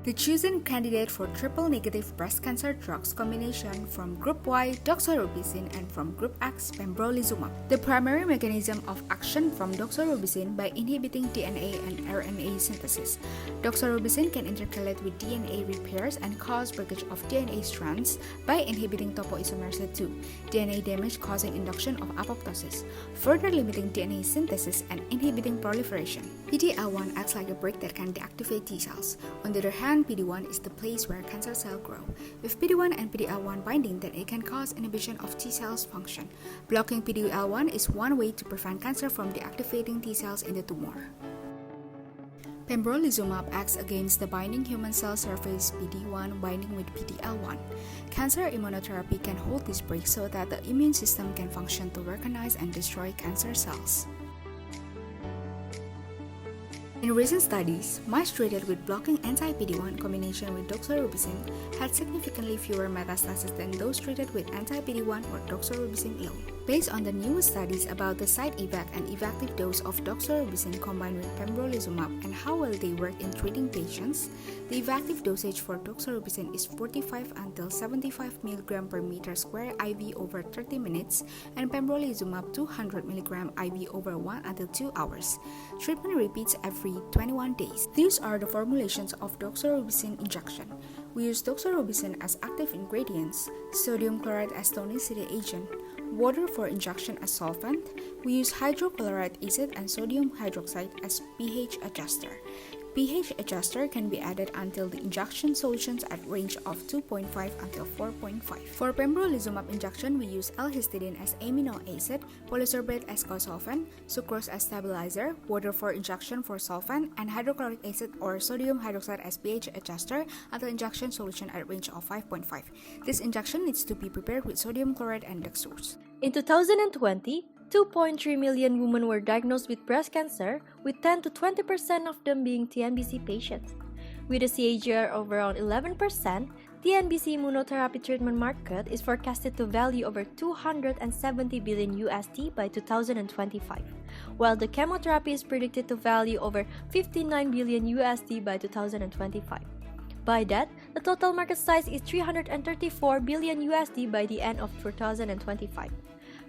The chosen candidate for triple-negative breast cancer drugs combination from Group Y, doxorubicin, and from Group X, pembrolizumab. The primary mechanism of action from doxorubicin by inhibiting DNA and RNA synthesis. Doxorubicin can intercalate with DNA repairs and cause breakage of DNA strands by inhibiting topoisomerase 2, DNA damage causing induction of apoptosis, further limiting DNA synthesis and inhibiting proliferation. PD-L1 acts like a brick that can deactivate T cells. On the other hand, PD-1 is the place where cancer cells grow. With PD-1 and PD-L1 binding, then it can cause inhibition of T cells function. Blocking PD-L1 is one way to prevent cancer from deactivating T cells in the tumor. Pembrolizumab acts against the binding human cell surface PD-1 binding with PD-L1. Cancer immunotherapy can hold this break so that the immune system can function to recognize and destroy cancer cells. In recent studies, mice treated with blocking anti-PD-1 combination with doxorubicin had significantly fewer metastases than those treated with anti-PD-1 or doxorubicin alone. Based on the newest studies about the side effect and effective dose of doxorubicin combined with pembrolizumab and how well they work in treating patients, the effective dosage for doxorubicin is 45 until 75 mg per meter square IV over 30 minutes and pembrolizumab 200 mg IV over 1 until 2 hours. Treatment repeats every 21 days. These are the formulations of doxorubicin injection. We use doxorubicin as active ingredients, sodium chloride as tonicity agent, water for injection as solvent. We use hydrochloric acid and sodium hydroxide as pH adjuster. pH adjuster can be added until the injection solutions at range of 2.5 until 4.5. For pembrolizumab injection, we use L-histidine as amino acid, polysorbate as co-solvent, sucrose as stabilizer, water for injection for solvent, and hydrochloric acid or sodium hydroxide as pH adjuster until injection solution at range of 5.5. This injection needs to be prepared with sodium chloride and dextrose. In 2020, 2.3 million women were diagnosed with breast cancer, with 10 to 20% of them being TNBC patients. With a CAGR of around 11%, TNBC immunotherapy treatment market is forecasted to value over $270 billion by 2025, while the chemotherapy is predicted to value over $59 billion by 2025. By that, the total market size is $334 billion by the end of 2025.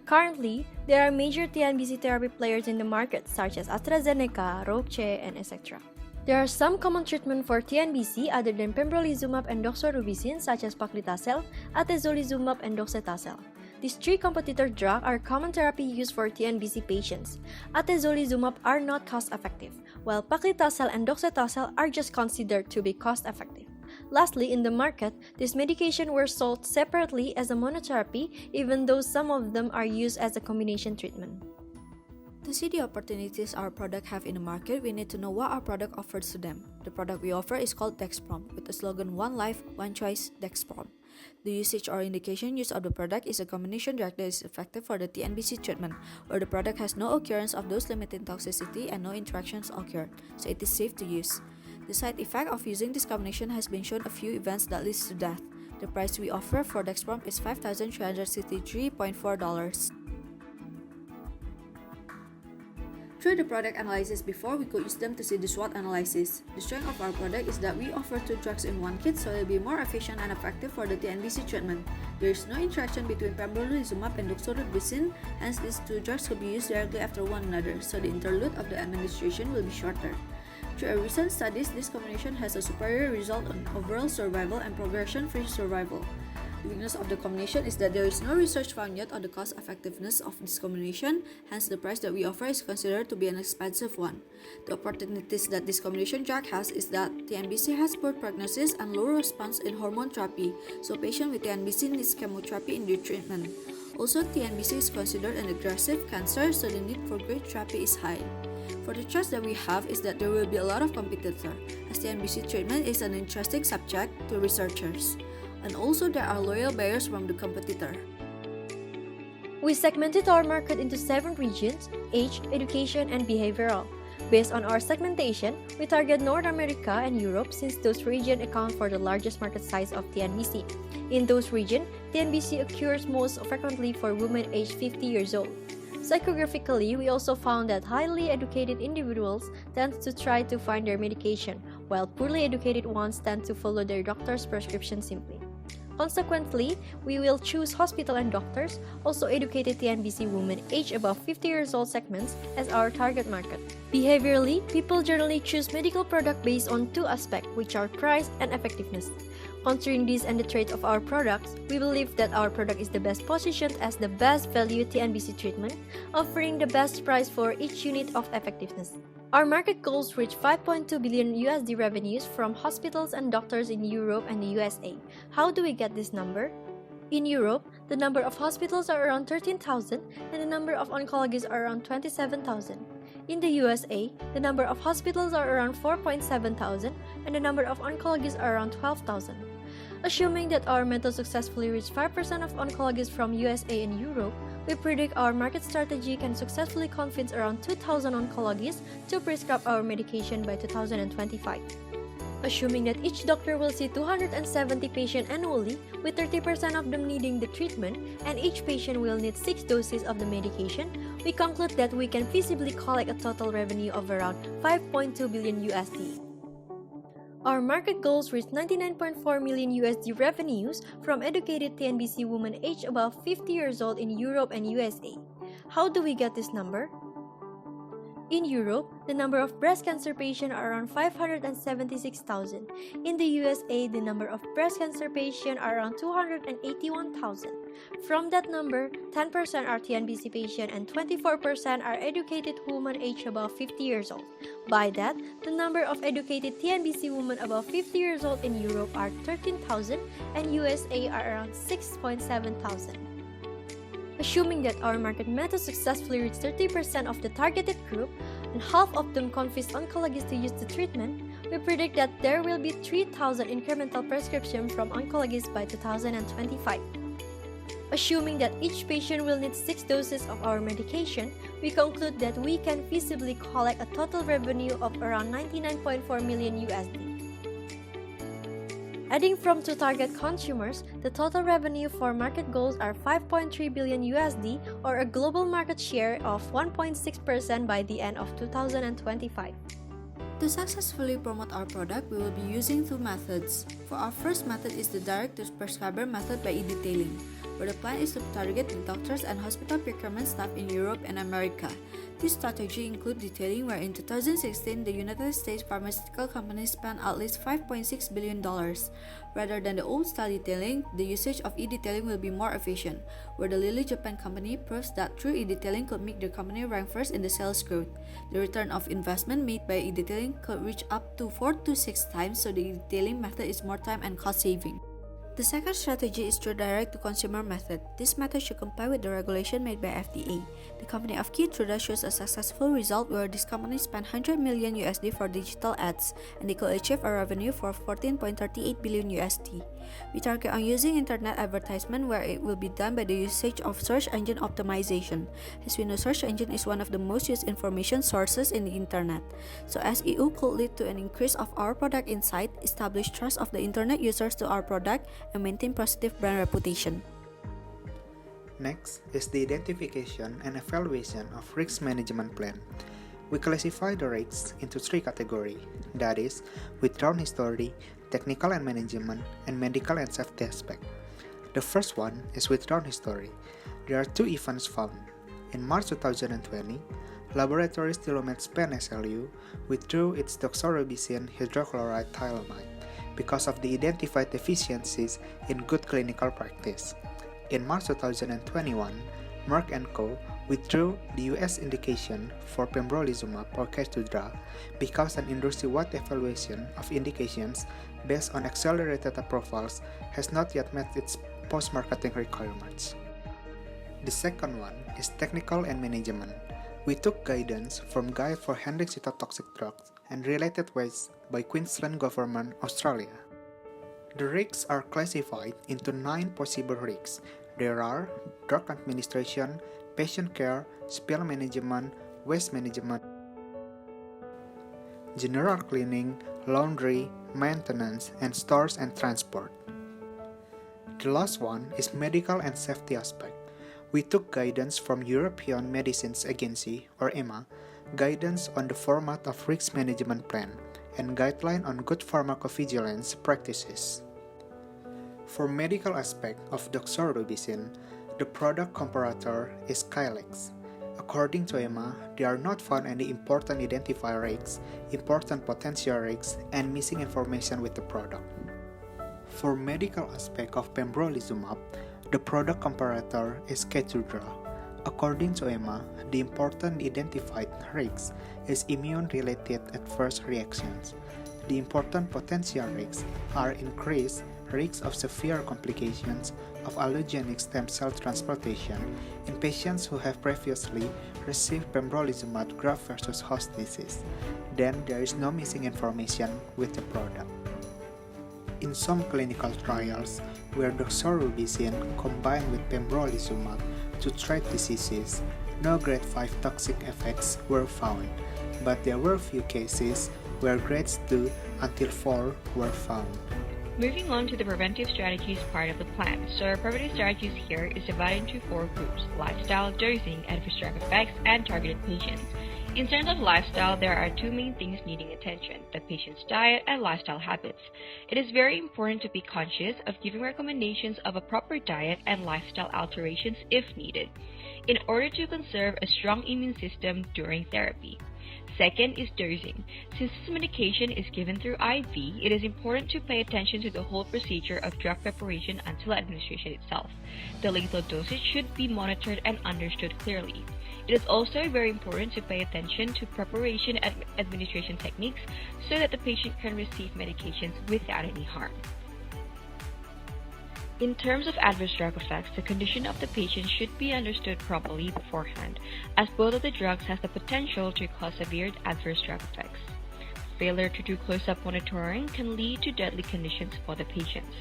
Currently, there are major TNBC therapy players in the market such as AstraZeneca, Roche, and etc. There are some common treatment for TNBC other than pembrolizumab and doxorubicin such as paclitaxel, atezolizumab, and docetaxel. These three competitor drugs are common therapy used for TNBC patients. Atezolizumab are not cost-effective, while paclitaxel and docetaxel are just considered to be cost-effective. Lastly, in the market, these medications were sold separately as a monotherapy, even though some of them are used as a combination treatment. To see the opportunities our product have in the market, we need to know what our product offers to them. The product we offer is called Dexprom, with the slogan One Life, One Choice, Dexprom. The usage or indication use of the product is a combination drug that is effective for the TNBC treatment, where the product has no occurrence of dose-limiting toxicity and no interactions occur, so it is safe to use. The side effect of using this combination has been shown a few events that leads to death. The price we offer for Dexprom is $5,363.4. Through the product analysis before, we could use them to see the SWOT analysis. The strength of our product is that we offer two drugs in one kit, so it will be more efficient and effective for the TNBC treatment. There is no interaction between pembrolizumab and doxorubicin, hence these two drugs could be used directly after one another, so the interlude of the administration will be shorter. Through a recent studies, this combination has a superior result on overall survival and progression-free survival. The weakness of the combination is that there is no research found yet on the cost-effectiveness of this combination, hence the price that we offer is considered to be an expensive one. The opportunities that this combination drug has is that TNBC has poor prognosis and low response in hormone therapy, so patients with TNBC needs chemotherapy in their treatment. Also, TNBC is considered an aggressive cancer, so the need for great therapy is high. For the trust that we have is that there will be a lot of competitors, as TNBC treatment is an interesting subject to researchers. And also there are loyal buyers from the competitor. We segmented our market into 7 regions: age, education, and behavioral. Based on our segmentation, we target North America and Europe since those regions account for the largest market size of TNBC. In those regions, TNBC occurs most frequently for women aged 50 years old. Psychographically, we also found that highly educated individuals tend to try to find their medication, while poorly educated ones tend to follow their doctor's prescription simply. Consequently, we will choose hospital and doctors, also educated TNBC women aged above 50 years old segments as our target market. Behaviorally, people generally choose medical product based on two aspects, which are price and effectiveness. Considering these and the traits of our products, we believe that our product is the best positioned as the best value TNBC treatment, offering the best price for each unit of effectiveness. Our market goals reach 5.2 billion USD revenues from hospitals and doctors in Europe and the USA. How do we get this number? In Europe, the number of hospitals are around 13,000 and the number of oncologists are around 27,000. In the USA, the number of hospitals are around 4,700 and the number of oncologists are around 12,000. Assuming that our method successfully reached 5% of oncologists from USA and Europe, we predict our market strategy can successfully convince around 2,000 oncologists to prescribe our medication by 2025. Assuming that each doctor will see 270 patients annually, with 30% of them needing the treatment, and each patient will need 6 doses of the medication, we conclude that we can feasibly collect a total revenue of around 5.2 billion USD. Our market goals reach 99.4 million USD revenues from educated TNBC women aged above 50 years old in Europe and USA. How do we get this number? In Europe, the number of breast cancer patients are around 576,000. In the USA, the number of breast cancer patients are around 281,000. From that number, 10% are TNBC patients and 24% are educated women aged above 50 years old. By that, the number of educated TNBC women above 50 years old in Europe are 13,000 and USA are around 6,700. Assuming that our market method successfully reached 30% of the targeted group and half of them convinced oncologists to use the treatment, we predict that there will be 3,000 incremental prescriptions from oncologists by 2025. Assuming that each patient will need 6 doses of our medication, we conclude that we can feasibly collect a total revenue of around 99.4 million USD. Adding from two target consumers, the total revenue for market goals are 5.3 billion USD or a global market share of 1.6% by the end of 2025. To successfully promote our product, we will be using two methods. For our first method is the direct-to-prescriber method by e-detailing, where the plan is to target the doctors and hospital procurement staff in Europe and America. This strategy includes detailing, where in 2016 the United States pharmaceutical companies spent at least $5.6 billion. Rather than the old-style detailing, the usage of e-detailing will be more efficient, where the Lilly Japan company proves that through e-detailing could make their company rank first in the sales growth. The return of investment made by e-detailing could reach up to 4 to 6 times, so the e-detailing method is more time and cost saving. The second strategy is through direct-to-consumer method. This method should comply with the regulation made by FDA. The company of Keytruda shows a successful result where this company spent 100 million USD for digital ads, and they could achieve a revenue for 14.38 billion USD. We target on using internet advertisement, where it will be done by the usage of search engine optimization. As we know, search engine is one of the most used information sources in the internet. So SEO could lead to an increase of our product insight, establish trust of the internet users to our product, and maintain positive brand reputation. Next is the identification and evaluation of risk management plan. We classify the risks into 3 categories, that is, withdrawn history, technical and management, and medical and safety aspect. The first one is withdrawn history. There are 2 events found. In March 2020, laboratory Stilomed Span SLU withdrew its doxorubicin hydrochloride thioamide because of the identified deficiencies in good clinical practice. In March 2021, Merck & Co. withdrew the US indication for pembrolizumab or Keytruda because an industry-wide evaluation of indications based on accelerated approvals has not yet met its post-marketing requirements. The second one is technical and management. We took guidance from Guide for Handling Cytotoxic Drugs and Related Waste by Queensland Government, Australia. The risks are classified into 9 possible risks. There are drug administration, patient care, spill management, waste management, general cleaning, laundry, maintenance, and stores and transport. The last one is medical and safety aspect. We took guidance from European Medicines Agency, or EMA, guidance on the format of risk management plan, and guideline on good pharmacovigilance practices. For medical aspect of doxorubicin, the product comparator is Skylex. According to EMA, there are not found any important identifier risks, important potential risks, and missing information with the product. For medical aspect of pembrolizumab, the product comparator is Keytruda. According to EMA, the important identified risks is immune-related adverse reactions. The important potential risks are increased risk of severe complications of allogeneic stem cell transplantation in patients who have previously received pembrolizumab graft versus host disease. Then there is no missing information with the product. In some clinical trials where doxorubicin combined with pembrolizumab to treat diseases, no grade 5 toxic effects were found, but there were few cases where grades 2 until 4 were found. Moving on to the preventive strategies part of the plan. So our preventive strategies here is divided into 4 groups: lifestyle, dosing, adverse drug effects, and targeted patients. In terms of lifestyle, there are 2 main things needing attention: the patient's diet and lifestyle habits. It is very important to be conscious of giving recommendations of a proper diet and lifestyle alterations if needed, in order to conserve a strong immune system during therapy. Second is dosing. Since this medication is given through IV, it is important to pay attention to the whole procedure of drug preparation until administration itself. The lethal dosage should be monitored and understood clearly. It is also very important to pay attention to preparation and administration techniques so that the patient can receive medications without any harm. In terms of adverse drug effects, the condition of the patient should be understood properly beforehand, as both of the drugs have the potential to cause severe adverse drug effects. Failure to do close-up monitoring can lead to deadly conditions for the patients.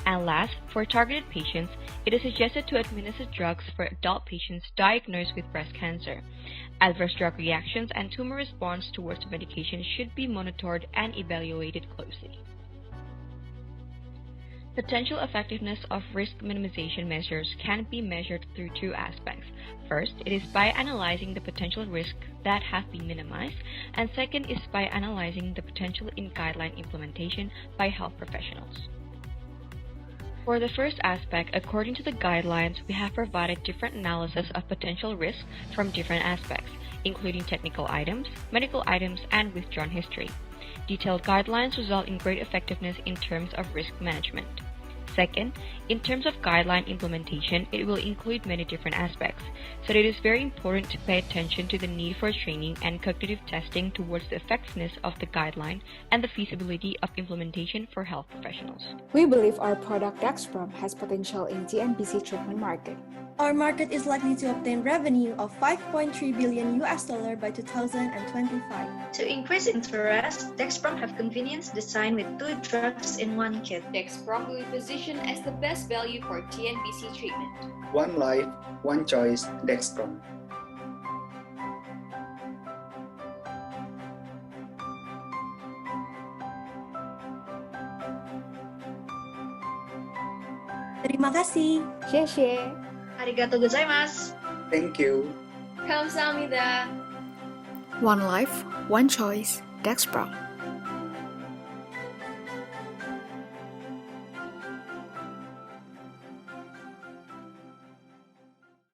And last, for targeted patients, it is suggested to administer drugs for adult patients diagnosed with breast cancer. Adverse drug reactions and tumor response towards the medication should be monitored and evaluated closely. Potential effectiveness of risk minimization measures can be measured through 2 aspects. First, it is by analyzing the potential risks that have been minimized, and second is by analyzing the potential in guideline implementation by health professionals. For the first aspect, according to the guidelines, we have provided different analysis of potential risks from different aspects, including technical items, medical items, and withdrawn history. Detailed guidelines result in great effectiveness in terms of risk management. Second, in terms of guideline implementation, it will include many different aspects, so it is very important to pay attention to the need for training and cognitive testing towards the effectiveness of the guideline and the feasibility of implementation for health professionals. We believe our product Dexprom has potential in TNBC treatment market. Our market is likely to obtain revenue of $5.3 billion by 2025. To increase interest, Dexprom have convenience design with 2 drugs in 1 kit. Dexprom will be positioned as the best value for TNBC treatment. One life, one choice, Dexprom. Terima kasih. Xie. Arigatou gozaimasu. Thank you. Kamsahamnida. One life, one choice, Dexprom.